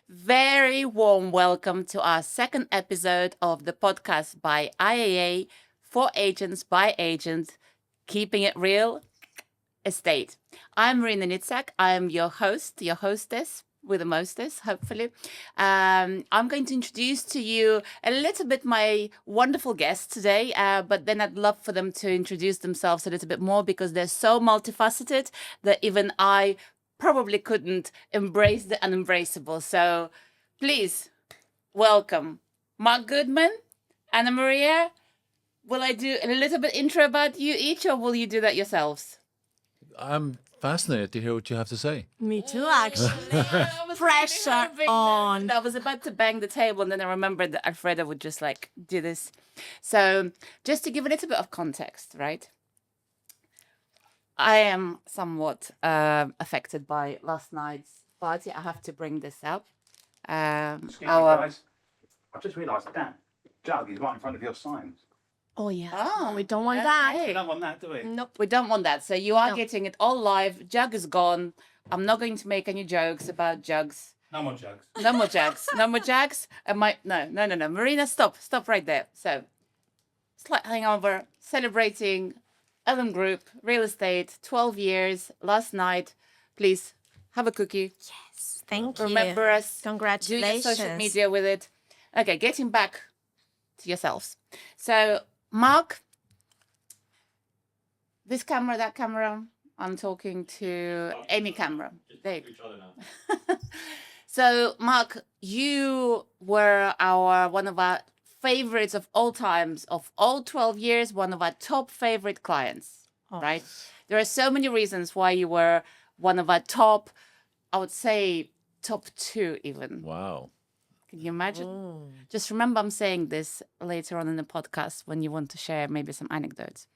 very warm welcome to our second episode of the podcast by IAA for agents by agents, keeping it real estate. I'm Marina Nitzak. I'm your host, your hostess with the mostess, hopefully. I'm going to introduce to you a little bit my wonderful guests today, but then I'd love for them to introduce themselves a little bit more because they're so multifaceted that even I probably couldn't embrace the unembraceable. So please welcome Mark Goodman, Anna Maria. Will I do a little bit intro about you each, or will you do that yourselves? I'm fascinated to hear what you have to say. Me too, actually. Pressure on. I was about to bang the table, and then I remembered that Alfredo would just do this. So, just to give a little bit of context, right? I am somewhat affected by last night's party. I have to bring this up. Excuse me, guys. I've just realised that jug is right in front of your signs. Oh, yeah. Oh, We don't want that. We don't want that, do we? Nope. We don't want that. So you are No. getting it all live. Jug is gone. I'm not going to make any jokes about jugs. No more jugs. No more jugs. No more jugs. No. Marina, stop. Stop right there. So, slight hangover, celebrating Ellen Group, real estate, 12 years, last night. Please, have a cookie. Yes. Thank you. Remember us. Do your Congratulations. social media with it. Okay, getting back to yourselves. So, Mark, this camera, that camera, I'm talking to any camera. There. So, Mark, you were one of our favorites of all times, of all 12 years, one of our top favorite clients, Oh. right? There are so many reasons why you were one of our top, I would say top 2 even. Wow. Can you imagine? Oh. Just remember I'm saying this later on in the podcast when you want to share maybe some anecdotes.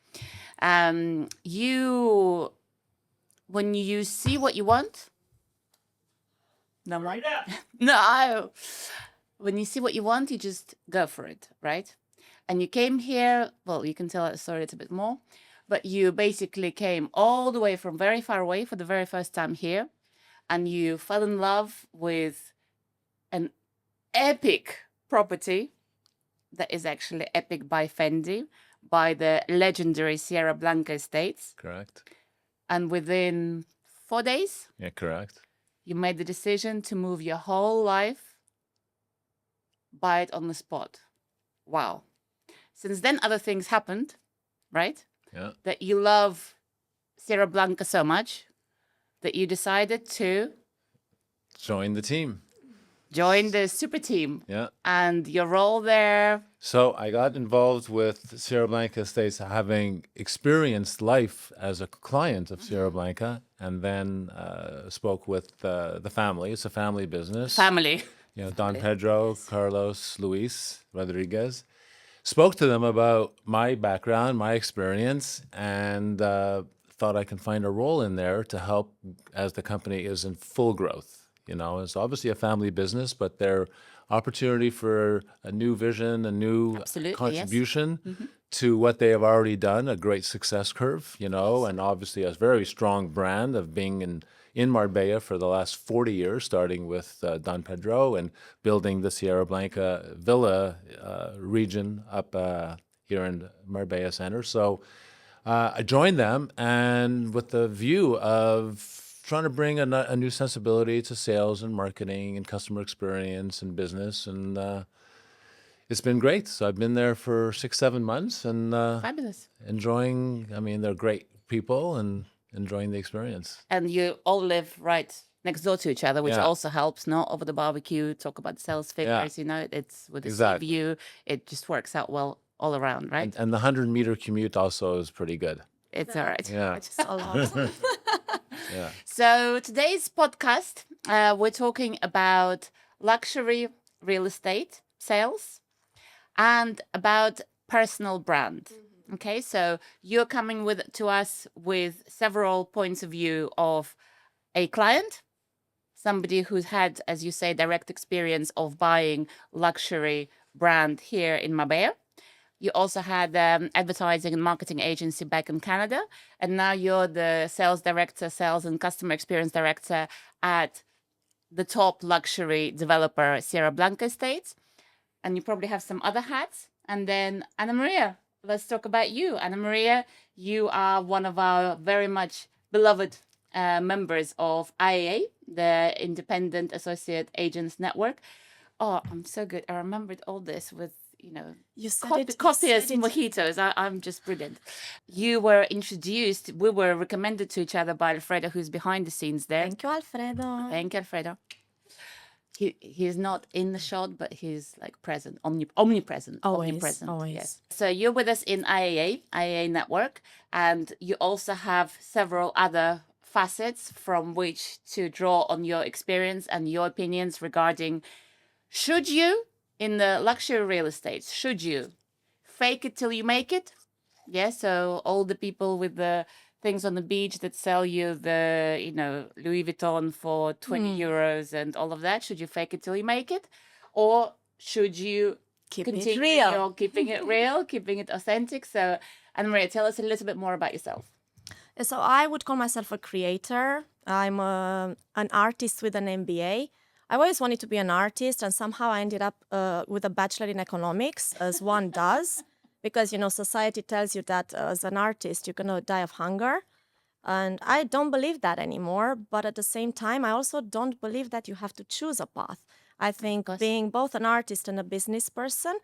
When you see what you want, no, Mike? No. When you see what you want, you just go for it, right? And you came here, well, you can tell that story a little bit more, but you basically came all the way from very far away for the very first time here, and you fell in love with an epic property that is actually epic by Fendi, by the legendary Sierra Blanca estates. Correct. And within 4 days, Yeah, correct. you made the decision to move your whole life, buy it on the spot. Wow. Since then, other things happened, right? Yeah. That you love Sierra Blanca so much that you decided to Join the team. join the super team. Yeah. And your role there, So I got involved with Sierra Blanca Estates, having experienced life as a client of Sierra Blanca, and then spoke with the family. It's a family business. family. You know, Don Pedro, Carlos, Luis Rodriguez. Spoke to them about my background, my experience, and thought I can find a role in there to help as the company is in full growth. You know, it's obviously a family business, but their opportunity for a new vision, a new Absolutely, yes. contribution to what they have already done, a great success curve, you know, and obviously a very strong brand of being in Marbella for the last 40 years, starting with Don Pedro and building the Sierra Blanca Villa region up here in Marbella Center. So I joined them, and with the view of trying to bring a new sensibility to sales and marketing and customer experience and business. And it's been great. So I've been there for 6-7 months and Fabulous. enjoying, I mean, they're great people and enjoying the experience. And you all live right next door to each other, which Yeah. also helps, no? Over the barbecue, talk about sales figures, you know, it's with the sea Exactly. view, it just works out well all around, right? And the 100-meter commute also is pretty good. It's all right. Yeah. Just a lot. Yeah. So today's podcast, we're talking about luxury real estate sales and about personal brand. Okay, so you're coming to us with several points of view of a client, somebody who's had, as you say, direct experience of buying luxury brand here in Marbella. You also had advertising and marketing agency back in Canada, and now you're the sales director, sales and customer experience director at the top luxury developer, Sierra Blanca Estates, and you probably have some other hats. And then Anna Maria, let's talk about you. Anna Maria, you are one of our very much beloved members of IAA, the Independent Associate Agents Network. Oh, I'm so good. I remembered all this with, You said copious it. mojitos. I'm just brilliant. You were introduced, we were recommended to each other by Alfredo, who's behind the scenes there. Thank you, Alfredo. Thank you, Alfredo. He's not in the shot, but he's like present, omnipresent. Always. Yes. So you're with us in IAA Network, and you also have several other facets from which to draw on your experience and your opinions regarding should you, in the luxury real estate, should you fake it till you make it? Yeah, so all the people with the things on the beach that sell you the, Louis Vuitton for 20 euros and all of that, should you fake it till you make it? Or should you Keep continue it real. your keeping it real, keeping it authentic? So, Anna Maria, tell us a little bit more about yourself. So I would call myself a creator. I'm an artist with an MBA. I always wanted to be an artist, and somehow I ended up with a bachelor in economics, as one does, because, society tells you that as an artist, you're going to die of hunger. And I don't believe that anymore. But at the same time, I also don't believe that you have to choose a path. I think being both an artist and a business person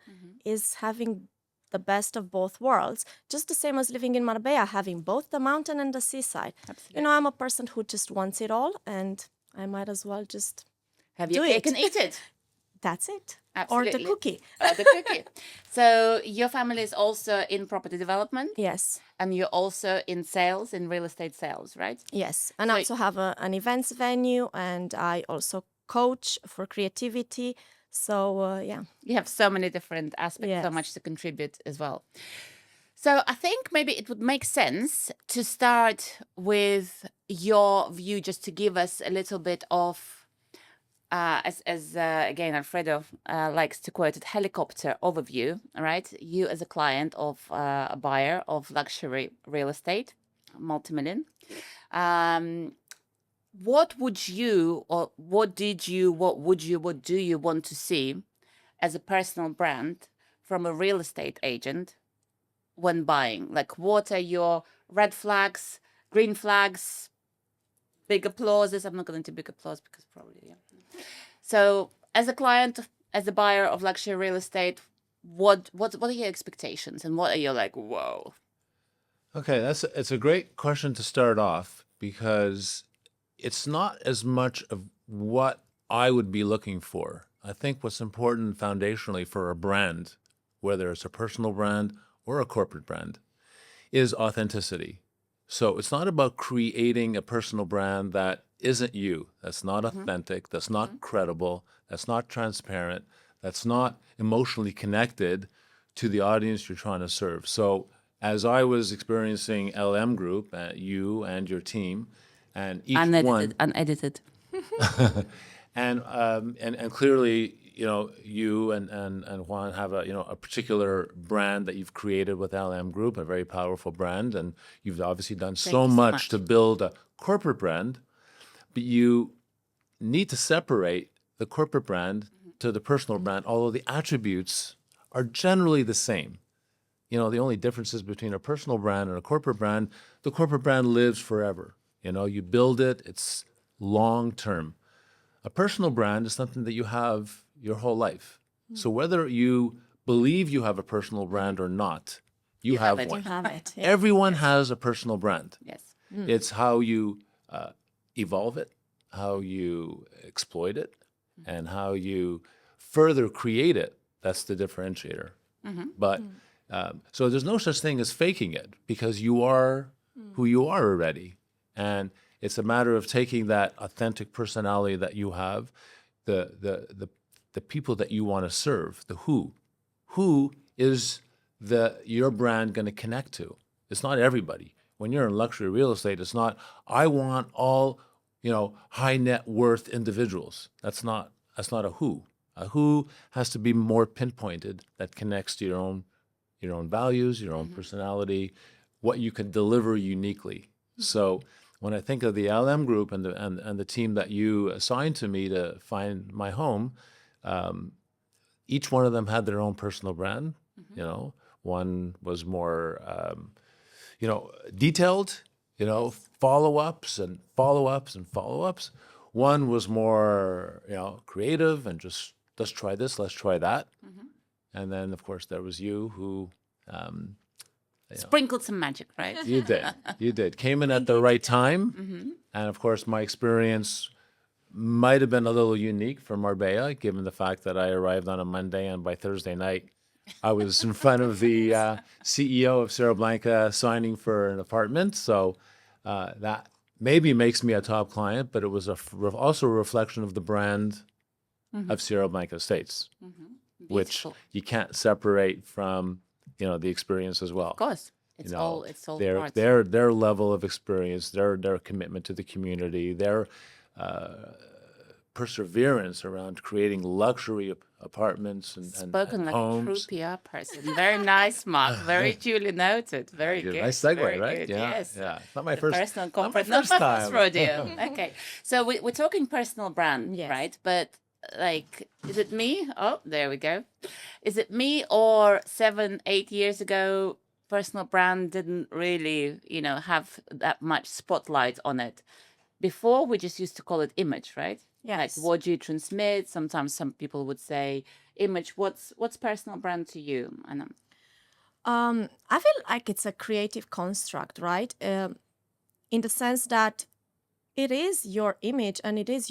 is having the best of both worlds, just the same as living in Marbella, having both the mountain and the seaside. Absolutely. I'm a person who just wants it all, and I might as well just Have your do cake it. and eat it. That's it. Absolutely. Or the cookie. The cookie. So your family is also in property development, Yes. and you're also in sales, in real estate sales, right? Yes. And I also have an events venue, and I also coach for creativity. So, yeah. You have so many different aspects, so Yes. much to contribute as well. So I think maybe it would make sense to start with your view, just to give us a little bit of, again, Alfredo likes to quote it, helicopter overview, right? You as a client of a buyer of luxury real estate, multi-million. What do you want to see as a personal brand from a real estate agent when buying? Like, what are your red flags, green flags, big applauses? I'm not going to big applause because probably, yeah. So as a client, as a buyer of luxury real estate, what are your expectations, and what are you like, whoa? Okay, it's a great question to start off, because it's not as much of what I would be looking for. I think what's important foundationally for a brand, whether it's a personal brand or a corporate brand, is authenticity. So it's not about creating a personal brand that isn't you, that's not authentic, that's not credible, that's not transparent, that's not emotionally connected to the audience you're trying to serve. So as I was experiencing LM Group, you and your team, and each one, Unedited. and clearly, you and Juan have a particular brand that you've created with LM Group, a very powerful brand, and you've obviously done so you so much much. to build a corporate brand, but you need to separate the corporate brand to the personal brand, although the attributes are generally the same. The only differences between a personal brand and a corporate brand, the corporate brand lives forever. You build it, it's long term. A personal brand is something that you have your whole life. So whether you believe you have a personal brand or not, you have it. one. You have it. Yeah. Everyone has a personal brand. Yes. It's how you evolve it, how you exploit it, and how you further create it. That's the differentiator. But so there's no such thing as faking it, because you are who you are already. And it's a matter of taking that authentic personality that you have, the people that you want to serve, the who. Who is your brand going to connect to? It's not everybody. When you're in luxury real estate, it's not, I want all, high net worth individuals. That's not a who. A who has to be more pinpointed, that connects to your own values, your own personality, what you can deliver uniquely. So when I think of the LM group and the team that you assigned to me to find my home, each one of them had their own personal brand. You know, one was more, detailed. Follow-ups and follow-ups and follow-ups. One was more, creative and just let's try this, let's try that. And then, of course, there was you who. Sprinkled some magic, right? You did. Came in at the right time. And of course, my experience might have been a little unique for Marbella, given the fact that I arrived on a Monday and by Thursday night, I was in front of the CEO of Cerro Blanca signing for an apartment. So that maybe makes me a top client, but it was also a reflection of the brand of Cerro Blanca Estates, which you can't separate from the experience as well. Of course, it's all their parts. their level of experience, their commitment to the community, their perseverance around creating luxury apartments and Spoken like homes. a true PR person. Very nice, Mark. Very duly noted. Very good. Nice segue, Very right? good. Yeah, Yes. yeah. Not my The first. personal not my corporate, first not my time. first rodeo. Okay, so we're talking personal brand, Yes. right? But is it me? Oh, there we go. Is it me or 7-8 years ago, personal brand didn't really, have that much spotlight on it? Before, we just used to call it image, right? Yes. Like what do you transmit? Sometimes some people would say image. What's personal brand to you, Anna? I feel like it's a creative construct, right? In the sense that it is your image and it is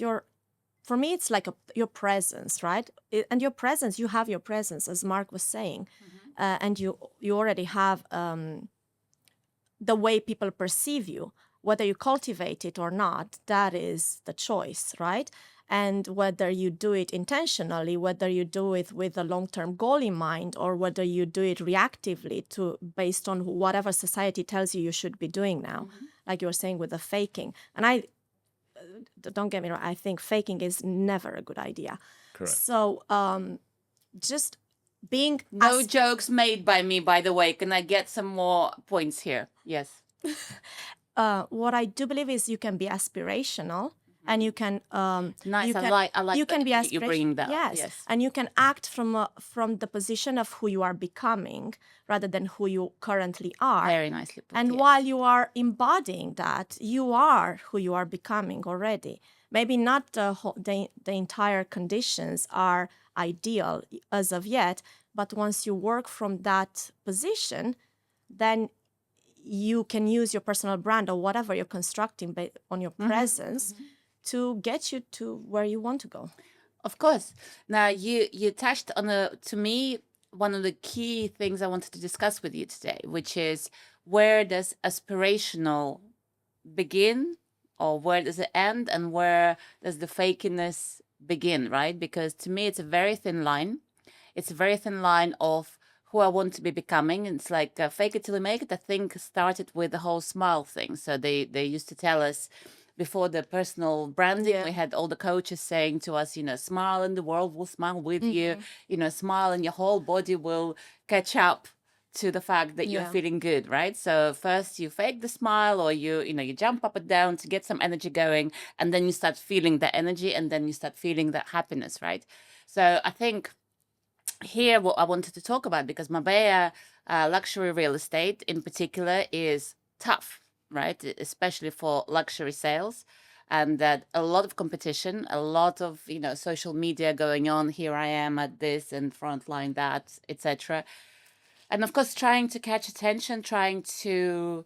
for me, it's like your presence, right? And your presence, you have your presence, as Mark was saying, and you already have the way people perceive you. Whether you cultivate it or not, that is the choice, right? And whether you do it intentionally, whether you do it with a long-term goal in mind, or whether you do it reactively based on whatever society tells you should be doing now, like you were saying with the faking. And don't get me wrong, I think faking is never a good idea. Correct. So just being No jokes made by me, by the way. Can I get some more points here? Yes. what I do believe is you can be aspirational and you can Nice. you can, I like you can be that you're bringing that. yes, and you can act from the position of who you are becoming rather than who you currently are. Very nicely put. And yes. while you are embodying that, you are who you are becoming already. Maybe not the entire conditions are ideal as of yet, but once you work from that position, then you can use your personal brand or whatever you're constructing on your presence to get you to where you want to go. Of course. Now you touched on to me one of the key things I wanted to discuss with you today, which is where does aspirational begin, or where does it end, and where does the fakiness begin, right? Because to me, it's a very thin line. It's a very thin line of who I want to be becoming. It's like fake it till you make it. I think started with the whole smile thing. So they used to tell us before the personal branding, we had all the coaches saying to us, smile and the world will smile with you, smile and your whole body will catch up to the fact that you're feeling good, right? So first you fake the smile, or you jump up and down to get some energy going, and then you start feeling the energy, and then you start feeling that happiness, right? So I think here what I wanted to talk about, because Marbella luxury real estate in particular is tough, right? Especially for luxury sales, and that a lot of competition, a lot of social media going on. Here I am at this and frontline that, etc. And of course, trying to catch attention, trying to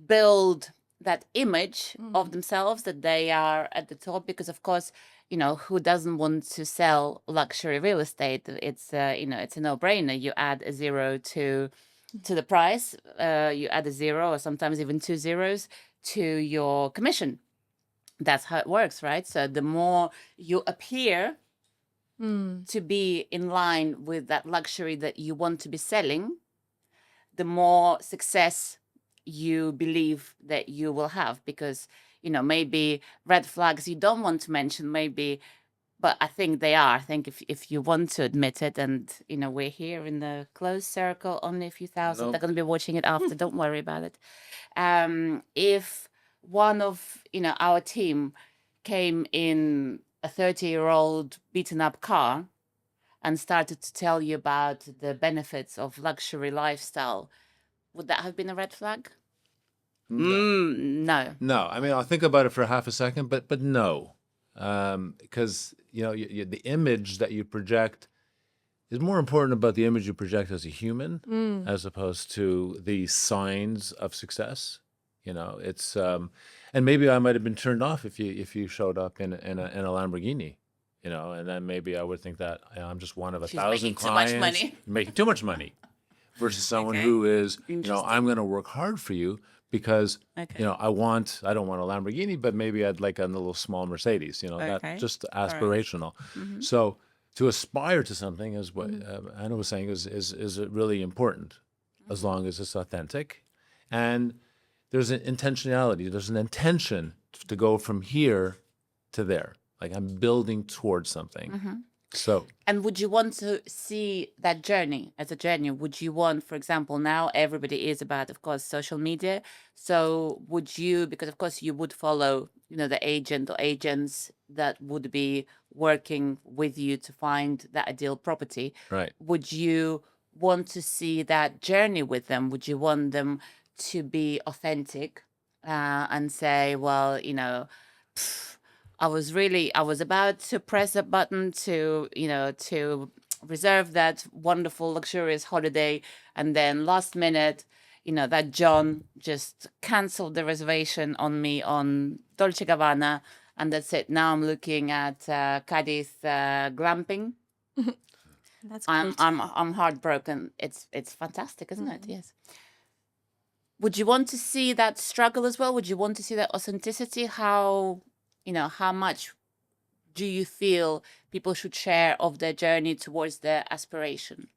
build that image of themselves that they are at the top, because of course, who doesn't want to sell luxury real estate? It's it's a no-brainer. You add a zero to the price, you add a zero or sometimes even 2 zeros to your commission. That's how it works, right? So the more you appear to be in line with that luxury that you want to be selling, the more success you believe that you will have, because maybe red flags you don't want to mention, maybe, but I think they are. I think if you want to admit it, and we're here in the closed circle, only a few thousand. They're going to be watching it after. Don't worry about it. If one of our team came in a 30-year-old beaten up car and started to tell you about the benefits of luxury lifestyle, would that have been a red flag? No. No, I mean, I'll think about it for half a second, but no, because the image that you project is more important about the image you project as a human as opposed to the signs of success. It's and maybe I might have been turned off if you showed up in a Lamborghini, and then maybe I would think that I'm just one of a She's thousand making too much clients money. making too much money, versus someone Okay. who is, Interesting. I'm going to work hard for you because Okay. I don't want a Lamborghini, but maybe I'd like a little small Mercedes. Okay. That just right. aspirational. So to aspire to something, is what Anna was saying, is really important, as long as it's authentic, and there's an intentionality. There's an intention to go from here to there. Like I'm building towards something. So And would you want to see that journey as a journey? Would you want, for example, now everybody is about, of course, social media. So would you, because of course you would follow, the agent or agents that would be working with you to find that ideal property. right. Would you want to see that journey with them? Would you want them to be authentic and say, well, I was about to press a button to reserve that wonderful, luxurious holiday. And then last minute, that John just canceled the reservation on me on Dolce Gabbana. And that's it. Now I'm looking at Cadiz glamping. That's I'm great. I'm heartbroken. It's fantastic, isn't it? Yes. Would you want to see that struggle as well? Would you want to see that authenticity? How much do you feel people should share of their journey towards their aspiration?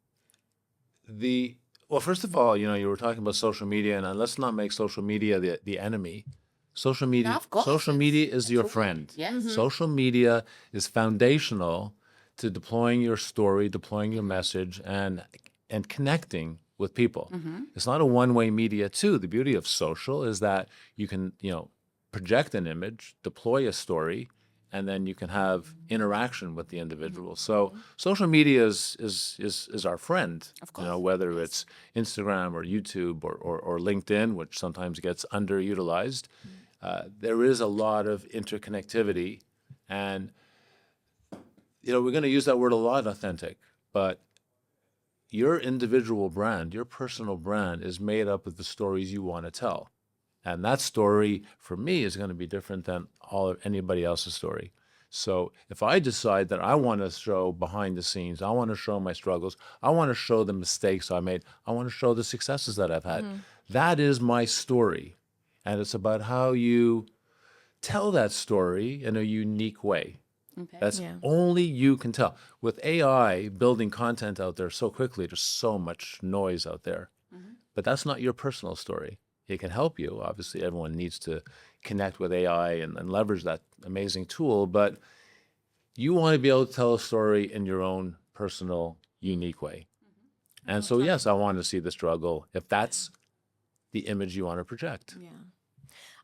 Well, first of all, you were talking about social media, and let's not make social media the enemy. Social media, No, of course, social it's media is a your tool. friend. Yes. Social media is foundational to deploying your story, deploying your message, and connecting with people. It's not a one-way media too. The beauty of social is that you can, project an image, deploy a story, and then you can have interaction with the individual. So social media is our friend. Of course, Whether it's Instagram or YouTube or LinkedIn, which sometimes gets underutilized. There is a lot of interconnectivity, and we're going to use that word a lot, authentic, but your individual brand, your personal brand is made up of the stories you want to tell. And that story, for me, is going to be different than anybody else's story. So if I decide that I want to show behind the scenes, I want to show my struggles, I want to show the mistakes I made, I want to show the successes that I've had, that is my story. And it's about how you tell that story in a unique way. Okay. That's Yeah. only you can tell. With AI building content out there so quickly, there's so much noise out there. But that's not your personal story. It can help you. Obviously, everyone needs to connect with AI and leverage that amazing tool. But you want to be able to tell a story in your own personal, unique way. And so, yes, I want to see the struggle if that's the image you want to project. Yeah.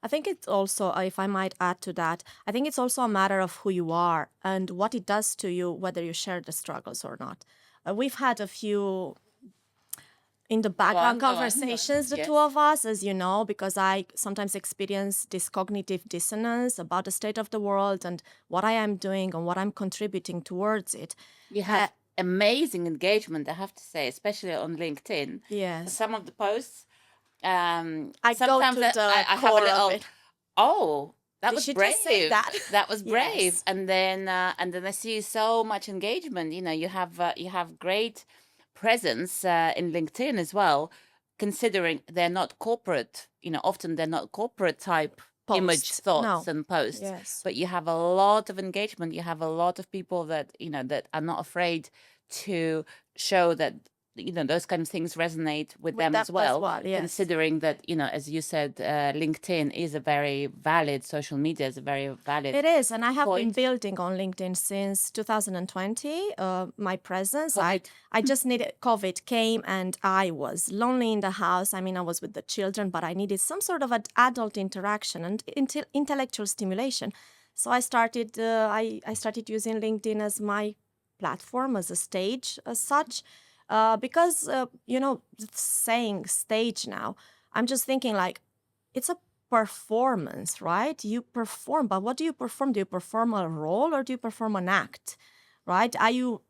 I think it's also, if I might add to that, I think it's also a matter of who you are and what it does to you, whether you share the struggles or not. We've had a few in the background Go on. conversations, the Yes. two of us, as you know, because I sometimes experience this cognitive dissonance about the state of the world and what I am doing and what I'm contributing towards it. You have amazing engagement, I have to say, especially on LinkedIn. Yes. Some of the posts, I go sometimes to the I have a core of little, it. oh, that Did was she brave. just say that? That was brave. Yes. And then I see so much engagement. You have great presence in LinkedIn as well, considering they're not corporate. Often they're not corporate type image Posts. thoughts No. and posts. Yes. But you have a lot of engagement. You have a lot of people that that are not afraid to show that those kind of things resonate with them them as well, yes. considering that, as you said, LinkedIn is a very valid social media, is a very valid. It is, and I have been point. building on LinkedIn since 2020. My presence, COVID. I just needed. COVID came, and I was lonely in the house. I mean, I was with the children, but I needed some sort of an adult interaction and intellectual stimulation. So I started. I started using LinkedIn as my platform, as a stage, as such. Because saying stage now, I'm just thinking like it's a performance, right? You perform, but what do you perform? Do you perform a role or do you perform an act, right? Are you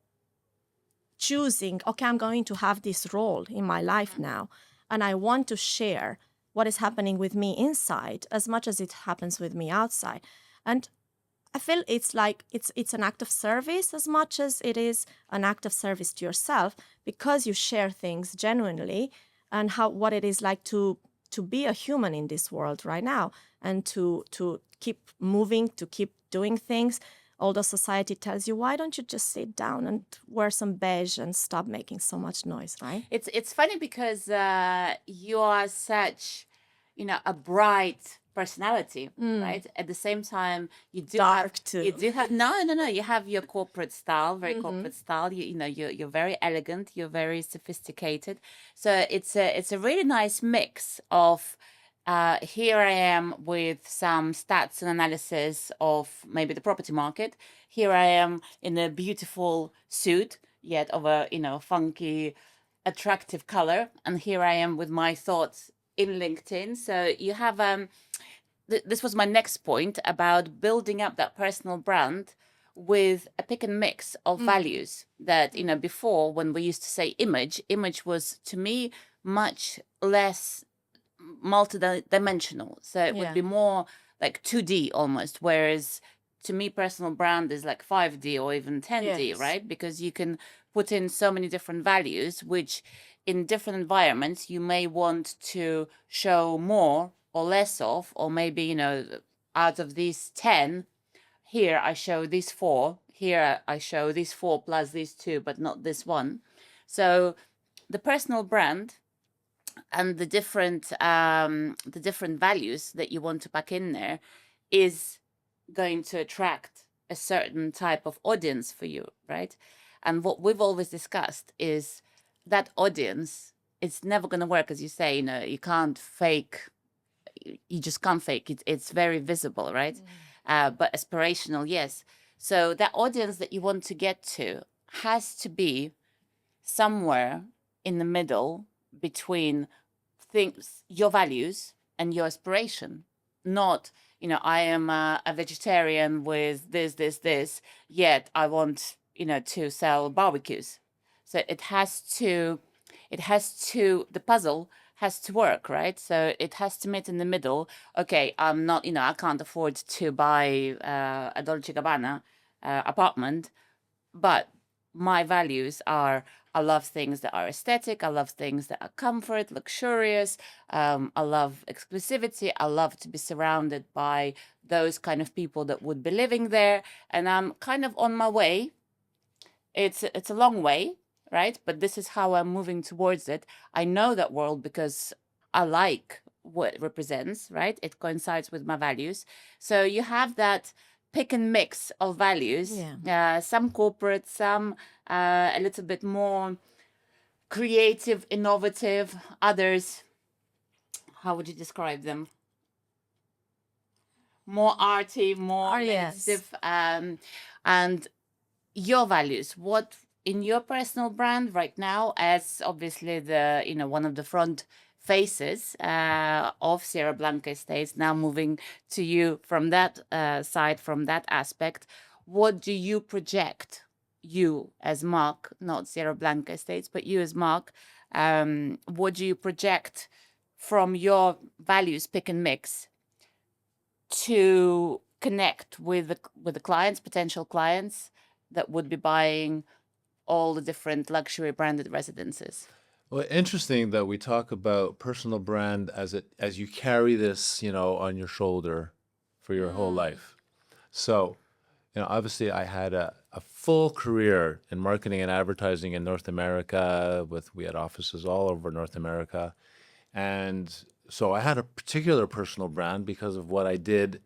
choosing, okay, I'm going to have this role in my life now, and I want to share what is happening with me inside as much as it happens with me outside. And I feel it's like it's an act of service as much as it is an act of service to yourself, because you share things genuinely and what it is like to be a human in this world right now, and to keep moving, to keep doing things. Although society tells you, why don't you just sit down and wear some beige and stop making so much noise, right? It's funny because you are such, a bright personality, right? At the same time, you do Dark too. You do have no. You have your corporate style, very corporate style. You're very elegant. You're very sophisticated. So it's a really nice mix of. Here I am with some stats and analysis of maybe the property market. Here I am in a beautiful suit, yet of a funky, attractive color, and here I am with my thoughts in LinkedIn. So you have this was my next point about building up that personal brand with a pick and mix of values that, before, when we used to say image was to me much less multi-dimensional. So it would be more like 2D almost, whereas to me personal brand is like 5D or even 10D, right? Because you can put in so many different values, which in different environments you may want to show more or less of, or maybe, out of these 10, here I show these 4, here I show these 4 plus these 2, but not this one. So the personal brand and the different values that you want to pack in there is going to attract a certain type of audience for you, right? And what we've always discussed is that audience, it's never going to work, as you say, you can't fake, you just can't fake it. It's very visible, right? But aspirational, yes. So that audience that you want to get to has to be somewhere in the middle between things, your values and your aspiration. Not, I am a vegetarian with this, yet I want, to sell barbecues. So it has to, the puzzle has to work, right? So it has to meet in the middle. Okay, I'm not, I can't afford to buy a Dolce Gabbana apartment, but my values are, I love things that are aesthetic. I love things that are comfort, luxurious. I love exclusivity. I love to be surrounded by those kind of people that would be living there. And I'm kind of on my way. It's a long way, right? But this is how I'm moving towards it. I know that world because I like what it represents, right? It coincides with my values. So you have that pick and mix of values, some corporate, some a little bit more creative, innovative, others, how would you describe them? More arty, more meditative. And your values, what in your personal brand right now, as obviously the, one of the front faces of Sierra Blanca Estates, now moving to you from that side, from that aspect, what do you project, you as Mark, not Sierra Blanca Estates, but you as Mark, what do you project from your values pick and mix to connect with the clients, potential clients that would be buying all the different luxury branded residences? Well, interesting that we talk about personal brand as you carry this, on your shoulder for your whole life. So obviously I had a full career in marketing and advertising in North America. We had offices all over North America. And so I had a particular personal brand because of what I did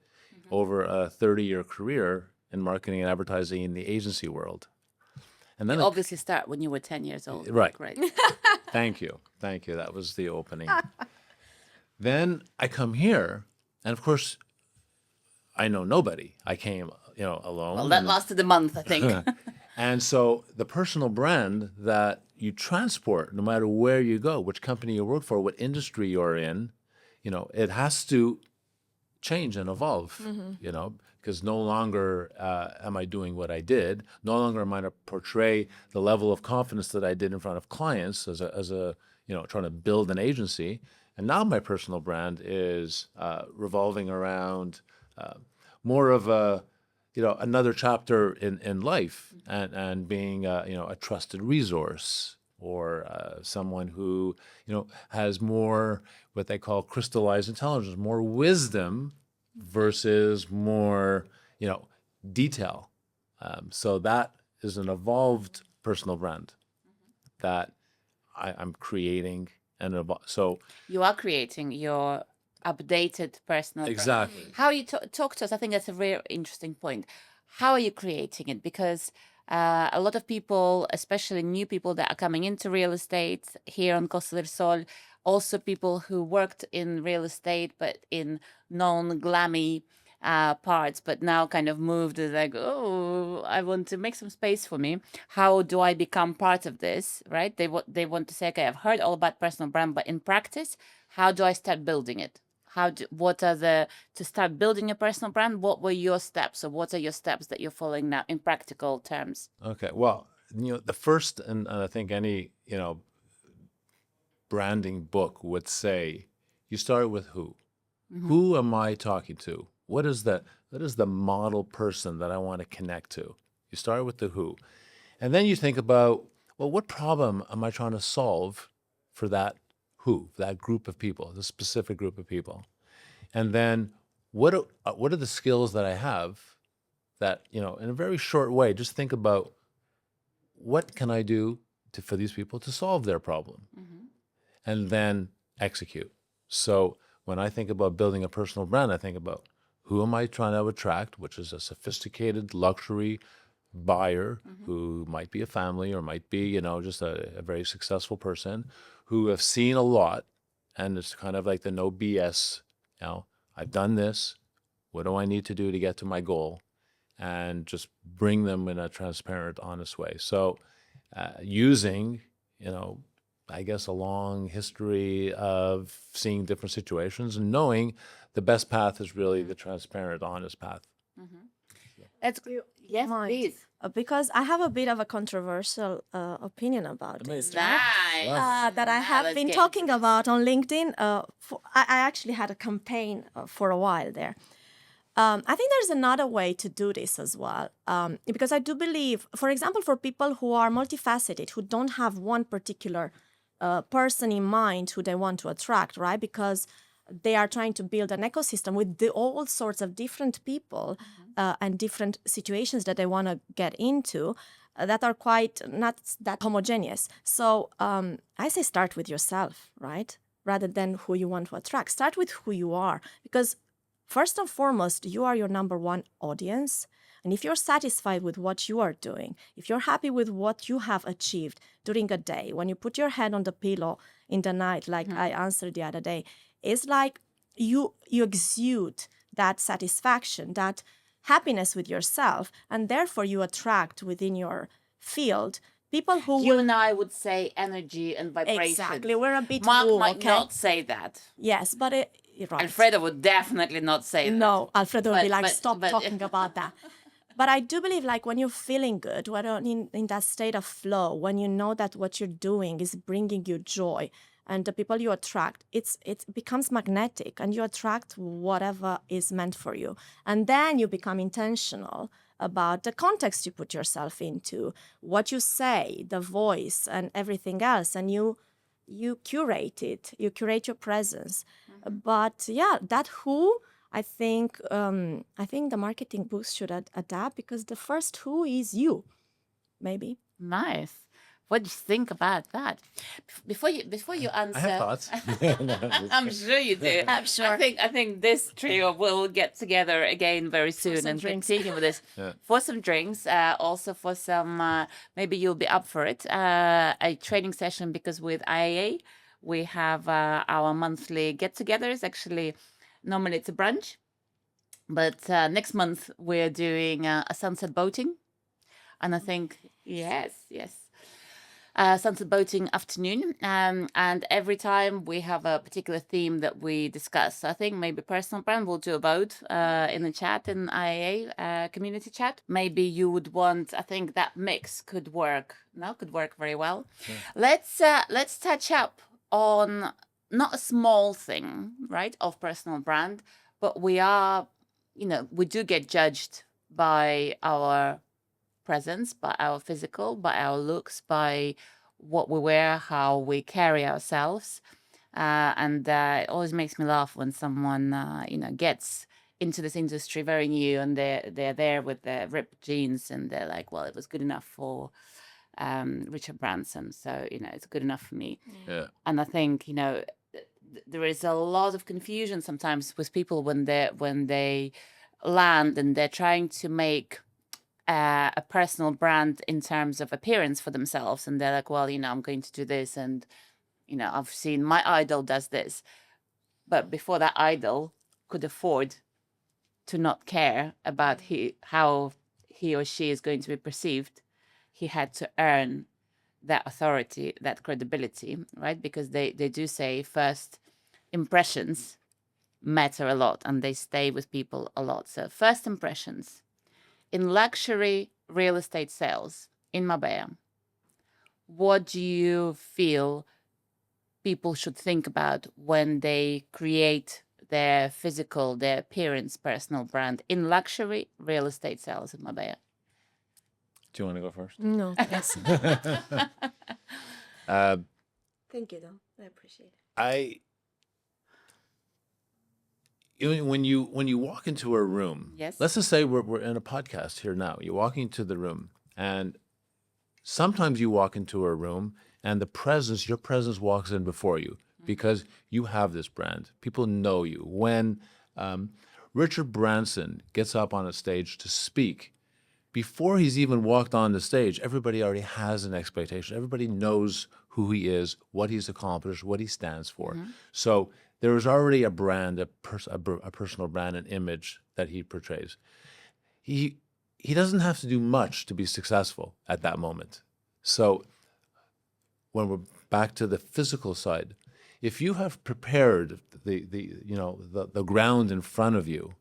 over a 30-year career in marketing and advertising in the agency world. And then You obviously start when you were 10 years old. Right. Great. Thank you. That was the opening. Then I come here, and of course, I know nobody. I came, alone. Well, that lasted a month, I think. And so the personal brand that you transport, no matter where you go, which company you work for, what industry you're in, it has to change and evolve, because no longer am I doing what I did. No longer am I to portray the level of confidence that I did in front of clients as a trying to build an agency. And now my personal brand is revolving around more of another chapter in life, and being a trusted resource, or someone who has more what they call crystallized intelligence, more wisdom versus more detail. So that is an evolved personal brand that I'm creating so You are creating your updated personal brand. exactly. How you talk to us, I think that's a very interesting point. How are you creating it? Because a lot of people, especially new people that are coming into real estate here on Costa del Sol, also people who worked in real estate but in non-glammy parts, but now kind of moved like, oh, I want to make some space for me. How do I become part of this, right? They want to say, okay, I've heard all about personal brand, but in practice, how do I start building it? To start building a personal brand, what were your steps, or what are your steps that you're following now in practical terms? Okay. Well, the first, and I think any, branding book would say, you start with who. Who am I talking to? What is the model person that I want to connect to? You start with the who. And then you think about, well, what problem am I trying to solve for that who, that group of people, the specific group of people? And then what are the skills that I have that, in a very short way, just think about, what can I do for these people to solve their problem? And then execute. So when I think about building a personal brand, I think about, who am I trying to attract, which is a sophisticated luxury buyer who might be a family, or might be, just a very successful person who have seen a lot, and it's kind of like the no BS, I've done this, what do I need to do to get to my goal? And just bring them in a transparent, honest way. So using, I guess, a long history of seeing different situations and knowing the best path is really the transparent, honest path. That's yes, Right. please. Because I have a bit of a controversial opinion about this. Nice. That I have let's been get talking about on LinkedIn. I actually had a campaign for a while there. I think there's another way to do this as well, because I do believe, for example, for people who are multifaceted, who don't have one particular person in mind who they want to attract, right? Because they are trying to build an ecosystem with all sorts of different people and different situations that they want to get into that are quite not that homogeneous. So I say start with yourself, right? Rather than who you want to attract. Start with who you are, because first and foremost, you are your number one audience. And if you're satisfied with what you are doing, if you're happy with what you have achieved during a day, when you put your head on the pillow in the night, like I answered the other day, it's like you exude that satisfaction, that happiness with yourself, and therefore you attract within your field people who You will... and I would say energy and vibration. Exactly, we're a bit Mark woo, might okay? not say that. Yes, but you're right. Alfredo would definitely not say that. No, Alfredo will be like, but- stop but- talking about that. But I do believe, like, when you're feeling good, when you're in that state of flow, when you know that what you're doing is bringing you joy, and the people you attract, it becomes magnetic, and you attract whatever is meant for you. And then you become intentional about the context you put yourself into, what you say, the voice, and everything else. And you curate it. You curate your presence. But yeah, that who, I think the marketing books should adapt, because the first who is you, maybe. Nice. What do you think about that? Before you I answer, have thoughts. I'm sure you do. I'm sure. I think this trio will get together again very soon some and drinks. continue with this Yeah. for some drinks. Also for some. Maybe you'll be up for it. A training session, because with IAA we have our monthly get-togethers. Actually, normally it's a brunch, but next month we're doing a sunset boating, and I think yes. Sunset boating afternoon, and every time we have a particular theme that we discuss. So I think maybe personal brand will do a vote in the chat, in IAA community chat. Maybe you would want. I think that mix could work. No, could work very well. Let's touch up on not a small thing, right, of personal brand, but we are, we do get judged by our presence, by our physical, by our looks, by what we wear, how we carry ourselves. And it always makes me laugh when someone, gets into this industry very new, and they're there with their ripped jeans, and they're like, well, it was good enough for Richard Branson, so, it's good enough for me. Yeah. And I think, there is a lot of confusion sometimes with people when they land and they're trying to make a personal brand in terms of appearance for themselves, and they're like, well, I'm going to do this, and I've seen my idol does this, but before that idol could afford to not care about how he or she is going to be perceived, he had to earn that authority, that credibility, right? Because they do say first impressions matter a lot, and they stay with people a lot. So first impressions in luxury real estate sales in Marbella, what do you feel people should think about when they create their physical, their appearance, personal brand in luxury real estate sales in Marbella? Do you want to go first? No, yes. Thank you, though. I appreciate it. When you walk into a room, Yes. let's just say we're in a podcast here now. You're walking into the room, and sometimes you walk into a room and your presence walks in before you, because you have this brand. People know you. When Richard Branson gets up on a stage to speak, before he's even walked on the stage, everybody already has an expectation. Everybody knows who he is, what he's accomplished, what he stands for. So there is already a brand, a personal brand, an image that he portrays. He doesn't have to do much to be successful at that moment. So when we're back to the physical side, if you have prepared the ground in front of you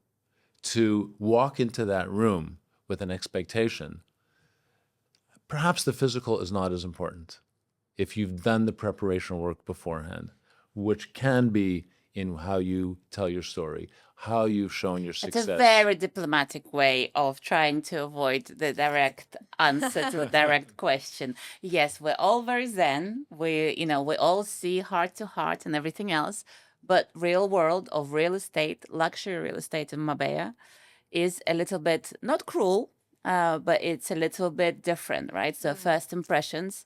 to walk into that room with an expectation, perhaps the physical is not as important if you've done the preparation work beforehand, which can be in how you tell your story, how you've shown your success. It's a very diplomatic way of trying to avoid the direct answer to a direct question. Yes, we're all very zen. We all see heart to heart and everything else. But real world of real estate, luxury real estate in Marbella is a little bit, not cruel, but it's a little bit different, right? So first impressions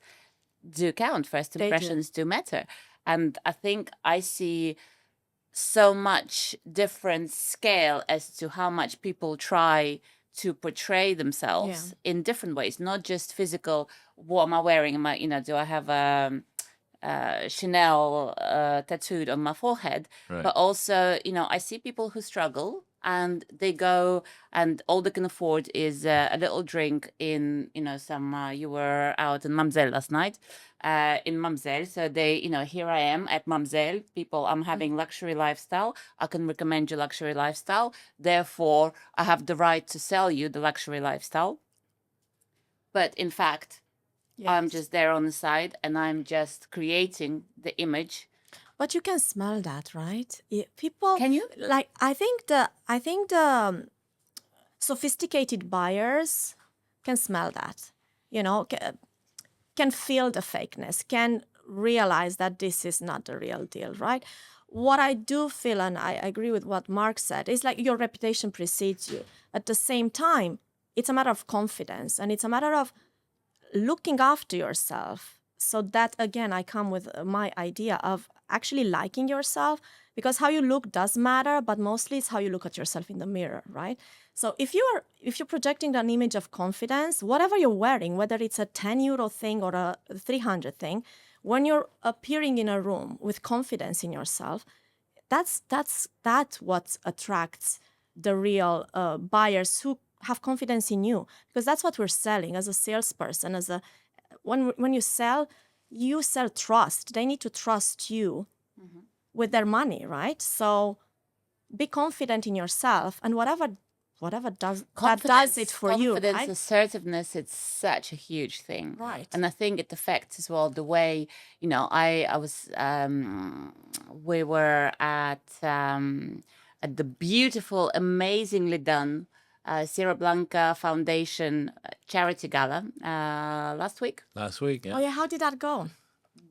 do count. First impressions do matter. And I think I see so much different scale as to how much people try to portray themselves in different ways, not just physical. What am I wearing? Do I have Chanel tattooed on my forehead? Right. But also, I see people who struggle, and they go, and all they can afford is a little drink in, you were out in Mamselle last night, in Mamselle. So they, here I am at Mamselle. People, I'm having luxury lifestyle. I can recommend you luxury lifestyle. Therefore, I have the right to sell you the luxury lifestyle. But in fact, I'm just there on the side, and I'm just creating the image. But you can smell that, right? People Can you? Like, I think the sophisticated buyers can smell that. Can feel the fakeness. Can realize that this is not the real deal, right? What I do feel, and I agree with what Mark said, is like your reputation precedes you. At the same time, it's a matter of confidence, and it's a matter of looking after yourself. So that, again, I come with my idea of actually liking yourself, because how you look does matter, but mostly it's how you look at yourself in the mirror, right? So if you're projecting an image of confidence, whatever you're wearing, whether it's a 10 euro thing or a 300 thing, when you're appearing in a room with confidence in yourself, that's what attracts the real buyers who have confidence in you, because that's what we're selling as a salesperson. When you sell trust. They need to trust you with their money, right? So be confident in yourself, and whatever does it for you, confidence, right? assertiveness, it's such a huge thing. Right. And I think it affects as well the way, I was, we were at the beautiful, amazingly done Blanca Foundation charity gala last week. Last week, yeah. Oh yeah, how did that go?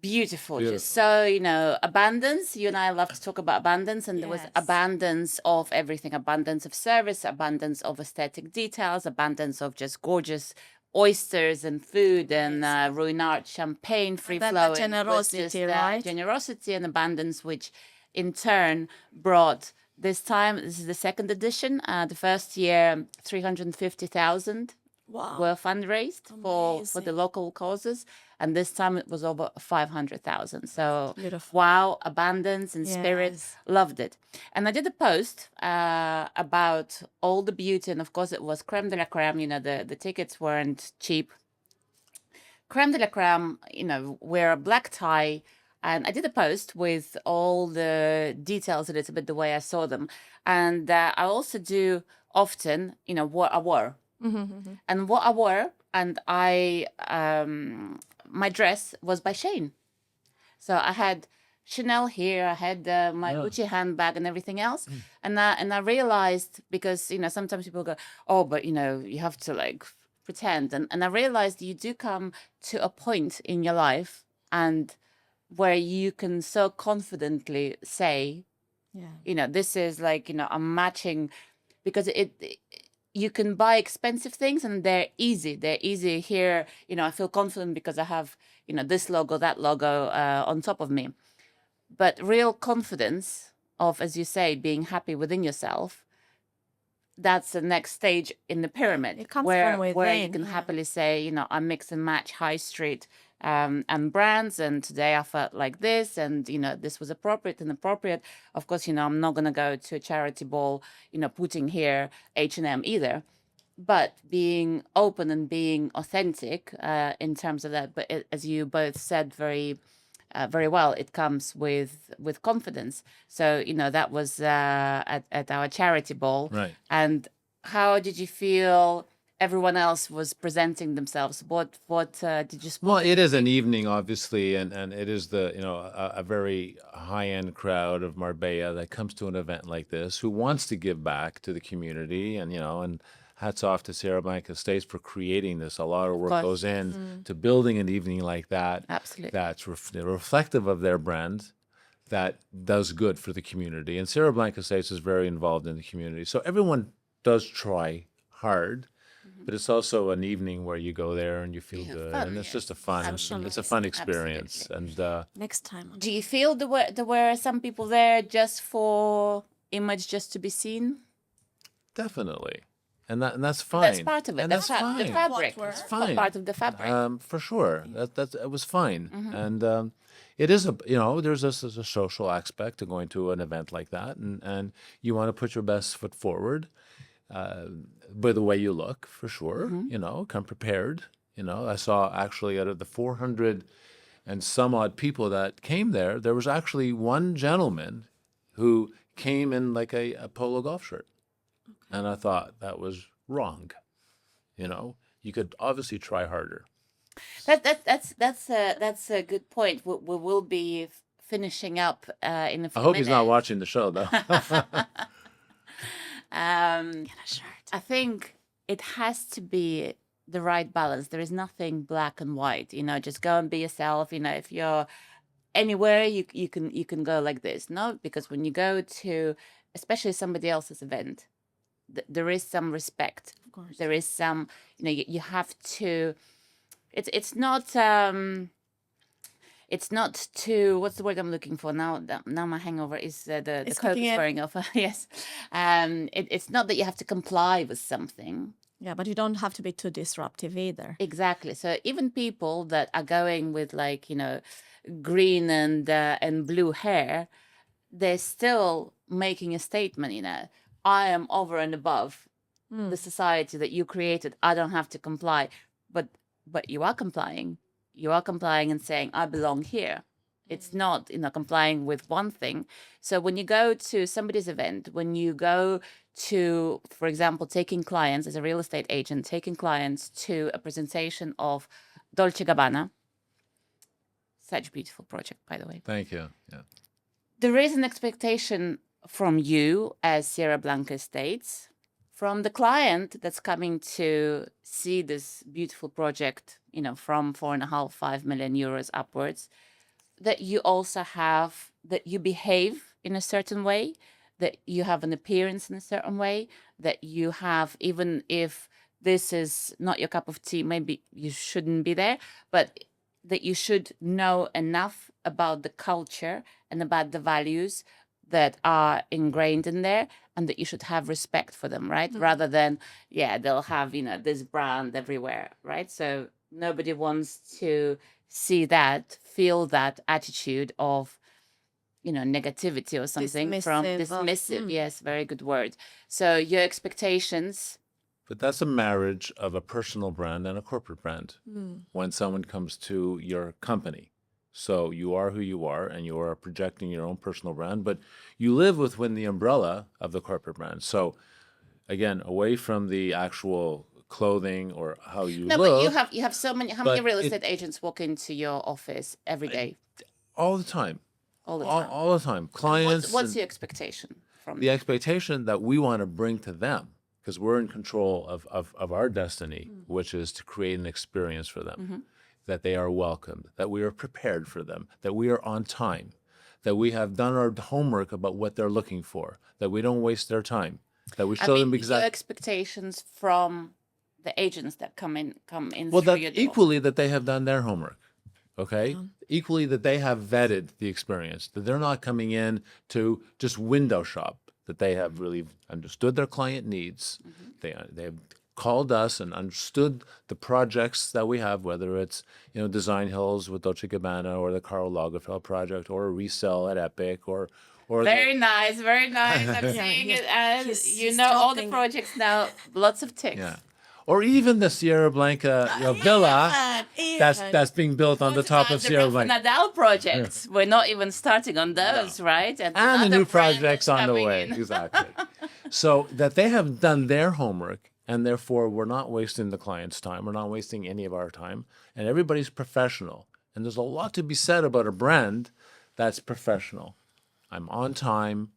Beautiful. Just so, abundance. You and I love to talk about abundance, and there was Yes. abundance of everything: abundance of service, abundance of aesthetic details, abundance of just gorgeous oysters and food and Ruinart champagne free Then the flowing. It was generosity, just, right? Generosity and abundance, which in turn brought this is the second edition. The first year, 350,000 Wow. were fundraised for Amazing. the local causes, and this time it was over 500,000. So Beautiful. wow, abundance and spirit, Yes. loved it. And I did a post about all the beauty, and of course it was creme de la creme. The tickets weren't cheap. Creme de la creme, wear a black tie. And I did a post with all the details a little bit the way I saw them. And I also do often, what I wore. And what I wore, and my dress was by Shane. So I had Chanel here, I had my Gucci handbag and everything else. And I realized, because, sometimes people go, oh, but, you have to like pretend. And I realized you do come to a point in your life and where you can so confidently say, Yeah. this is like, I'm matching, because you can buy expensive things and they're easy. They're easy here. I feel confident because I have, this logo, that logo on top of me. But real confidence of, as you say, being happy within yourself, that's the next stage in the pyramid. It comes where from you within, can yeah. happily say, I mix and match high street and brands, and today I felt like this, and this was appropriate and appropriate. Of course, I'm not gonna go to a charity ball, putting here H&M either, but being open and being authentic in terms of that. But as you both said very well, it comes with confidence. So that was at our charity ball. Right. And how did you feel everyone else was presenting themselves? What did you spot? Well, it is an evening, obviously, and it is a very high-end crowd of Marbella that comes to an event like this, who wants to give back to the community, and hats off to Sierra Blanca Estates for creating this. A lot of work course. goes in to building an evening like that. Absolutely. That's reflective of their brand, that does good for the community. And Sierra Blanca Estates is very involved in the community. So everyone does try hard, but it's also an evening where you go there and you feel have good, fun, and it's yes. just a fun, Absolutely. it's a fun experience. And Next time. Do you feel there were some people there just for image, just to be seen? definitely, and that's fine. That's part of it. And That's that's the fine. fabric. What It's fine. part of the fabric. For sure, it was fine, and it is there's a social aspect to going to an event like that, and you want to put your best foot forward, by the way you look, for sure. Come prepared. I saw actually out of the 400 and some odd people that came there was actually one gentleman who came in like a polo golf shirt, and I thought that was wrong. You could obviously try harder. That's a good point. We will be finishing up in a few I hope he's not minutes. watching the show, though. Um, Get a shirt. I think it has to be the right balance. There is nothing black and white. Just go and be yourself. If you're anywhere, you can go like this. No, because when you go to, especially somebody else's event, there is some respect. Of course. There is some. You have to. It's not. It's not to, what's the word I'm looking for now? Now my hangover is the It's coke kicking is in. wearing off. Yes, it's not that you have to comply with something. Yeah, but you don't have to be too disruptive either. Exactly. So even people that are going with green and blue hair, they're still making a statement. I am over and above the society that you created. I don't have to comply, but you are complying. You are complying and saying, I belong here. It's not, complying with one thing. So when you go to somebody's event, when you go to, for example, taking clients as a real estate agent, taking clients to a presentation of Dolce Gabbana, such a beautiful project, by the way. Thank you. Yeah. There is an expectation from you as Sierra Blanca Estates, from the client that's coming to see this beautiful project, from 4.5 million euros upwards, that you also have, that you behave in a certain way, that you have an appearance in a certain way, that you have, even if this is not your cup of tea, maybe you shouldn't be there, but that you should know enough about the culture and about the values that are ingrained in there, and that you should have respect for them, right? Rather than, they'll have, this brand everywhere, right? So nobody wants to see that, feel that attitude of, negativity or something from dismissive. Yes, very good word. So your expectations. But that's a marriage of a personal brand and a corporate brand when someone comes to your company. So you are who you are, and you are projecting your own personal brand, but you live within the umbrella of the corporate brand. So again, away from the actual clothing or how you No, look. but you have so many. How many but real it- estate agents walk into your office every day? all the time. All the time. All the time. Clients. What's and your expectation from the expectation that we want to bring to them, because we're in control of our destiny, which is to create an experience for them, that they are welcomed, that we are prepared for them, that we are on time, that we have done our homework about what they're looking for, that we don't waste their time, that we show them your exactly. expectations from the agents that come in Well, through that your door. equally that they have done their homework. Okay? Equally that they have vetted the experience, that they're not coming in to just window shop, that they have really understood their client needs. They have called us and understood the projects that we have, whether it's, Design Hills with Dolce Gabbana, or the Karl Lagerfeld project, or a resell at Epic, or Very nice, very nice. I'm seeing it, and He's all the dropping- projects now. Lots of ticks. yeah. Or even the Sierra Blanca villa that's being built on the top of the Sierra Rafa Blanca. Nadal projects. We're not even starting on those, right? And the another new brand projects that's on the coming way. in. Exactly. So that they have done their homework, and therefore we're not wasting the client's time. We're not wasting any of our time. And everybody's professional. And there's a lot to be said about a brand that's professional. I'm on time.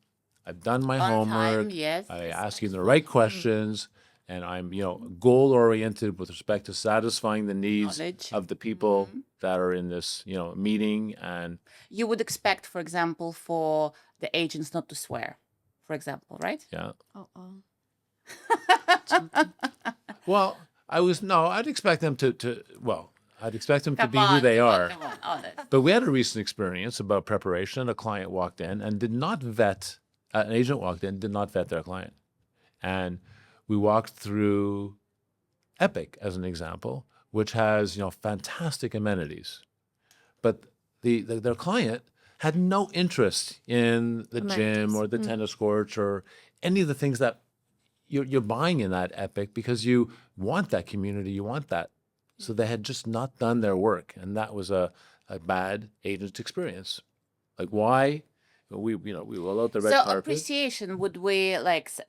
I've done my On homework. time, yes. I ask you the right questions. And I'm, goal oriented with respect to satisfying the needs Knowledge. of the people that are in this, meeting. And You would expect, for example, for the agents not to swear, for example, right? yeah. Uh-oh. Well, I'd expect them I'd expect them to Come be on, who they come on, are. come on, honest. But we had a recent experience about preparation. A client walked in and did not vet, an agent walked in, did not vet their client. And we walked through Epic as an example, which has, fantastic amenities. But their client had no interest in the gym or the tennis courts or any of the things that you're buying in that Epic, because you want that community, you want that. So they had just not done their work, and that was a bad agent experience. Like, why? We roll out the red So carpet. appreciation, would we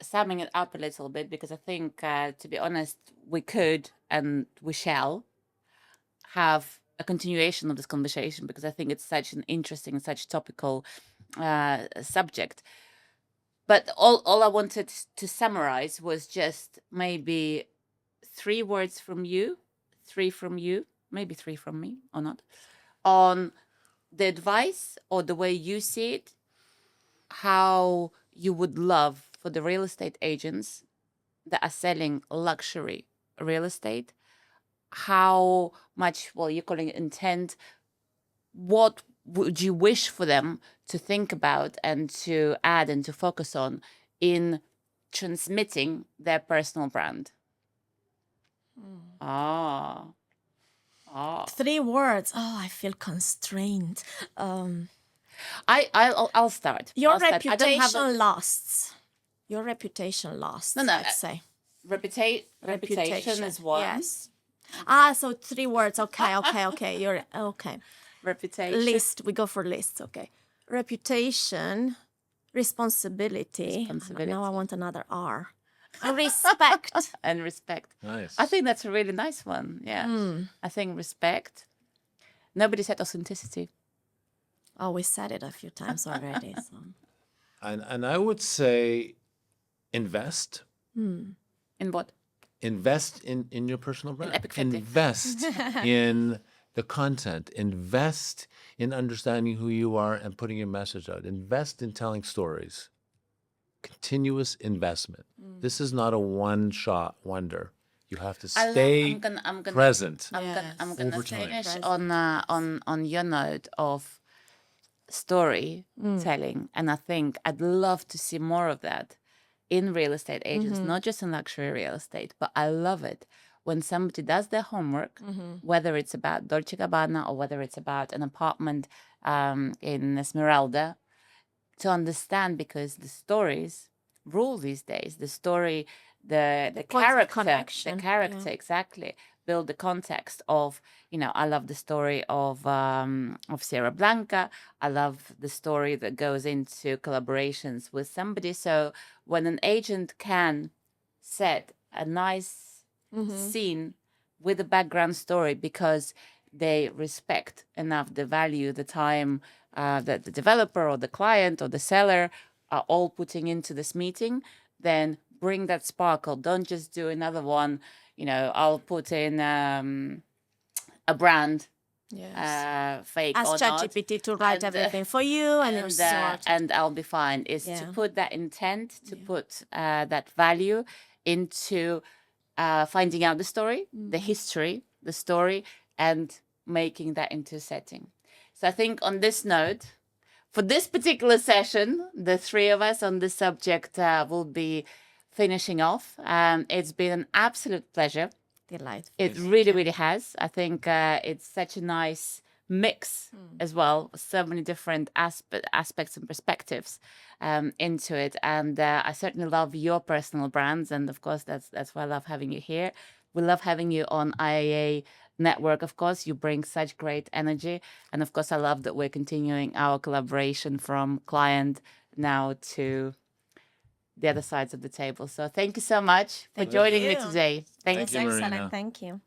summing it up a little bit, because I think, to be honest, we could and we shall have a continuation of this conversation, because I think it's such an interesting, such topical subject. But all I wanted to summarize was just maybe 3 words from you, 3 from you, maybe 3 from me or not, on the advice or the way you see it, how you would love for the real estate agents that are selling luxury real estate, how much, well, you're calling it intent, what would you wish for them to think about and to add and to focus on in transmitting their personal brand? Ah. 3 words. Oh, I feel constrained. I'll start. Your I'll start. I don't have reputation lasts. Your reputation lasts. No, no, I'd say. reputation is one. Yes. So 3 words. Okay. You're okay. Reputation. List. We go for lists. Okay. Reputation, responsibility. Now I want another R. Respect. And respect. Nice. I think that's a really nice one. Yeah. I think respect. Nobody said authenticity. Oh, we said it a few times already. So. And I would say invest. In what? Invest in your personal brand. Epic 50. Invest in the content. Invest in understanding who you are and putting your message out. Invest in telling stories. Continuous investment. This is not a one-shot wonder. You have to stay present. I'm gonna Over time. finish on your note of storytelling, and I think I'd love to see more of that in real estate agents, not just in luxury real estate, but I love it when somebody does their homework, whether it's about Dolce Gabbana or whether it's about an apartment in Esmeralda, to understand, because the stories rule these days. The story, the character, exactly, build the context of, I love the story of Sierra Blanca. I love the story that goes into collaborations with somebody. So when an agent can set a nice scene with a background story because they respect enough the value, the time that the developer or the client or the seller are all putting into this meeting, then bring that sparkle. Don't just do another one. I'll put in a brand, fake Ask or not. ChatGPT to write everything for you, and I'll be fine. Is to put that intent, to put that value into finding out the story, the history, the story, and making that into a setting. So I think on this note, for this particular session, the 3 of us on this subject will be finishing off. It's been an absolute pleasure. Delightful. It really, really has. I think it's such a nice mix as well. So many different aspects and perspectives into it. And I certainly love your personal brands. And of course, that's why I love having you here. We love having you on IAA Network. Of course, you bring such great energy. And of course, I love that we're continuing our collaboration from client now to the other sides of the table. So thank you so much for joining me today. Thank you. Marina. Excellent. Thank you.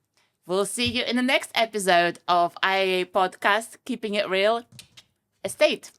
We'll see you in the next episode of IAA Podcast, Keeping It Real Estate.